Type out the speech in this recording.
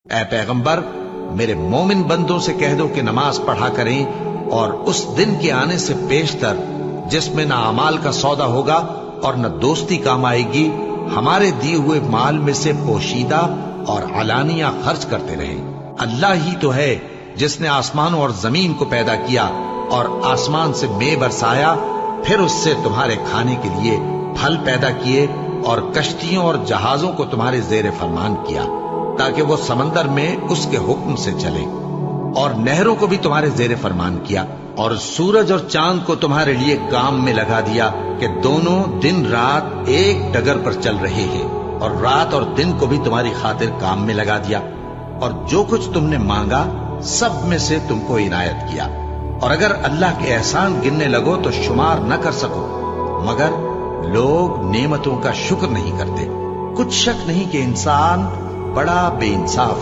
اے پیغمبر، میرے مومن بندوں سے کہہ دو کہ نماز پڑھا کریں، اور اس دن کے آنے سے پیشتر جس میں نہ اعمال کا سودا ہوگا اور نہ دوستی کام آئے گی، ہمارے دیے ہوئے مال میں سے پوشیدہ اور علانیہ خرچ کرتے رہیں۔ اللہ ہی تو ہے جس نے آسمانوں اور زمین کو پیدا کیا اور آسمان سے مے برسایا، پھر اس سے تمہارے کھانے کے لیے پھل پیدا کیے اور کشتیوں اور جہازوں کو تمہارے زیر فرمان کیا تاکہ وہ سمندر میں اس کے حکم سے چلے، اور نہروں کو بھی تمہارے زیر فرمان کیا، اور سورج اور چاند کو تمہارے لیے کام میں لگا دیا کہ دونوں دن رات ایک ڈگر پر چل رہے ہیں، اور رات اور دن کو بھی تمہاری خاطر کام میں لگا دیا، اور جو کچھ تم نے مانگا سب میں سے تم کو عنایت کیا، اور اگر اللہ کے احسان گننے لگو تو شمار نہ کر سکو، مگر لوگ نعمتوں کا شکر نہیں کرتے۔ کچھ شک نہیں کہ انسان بڑا بے انصاف ہے۔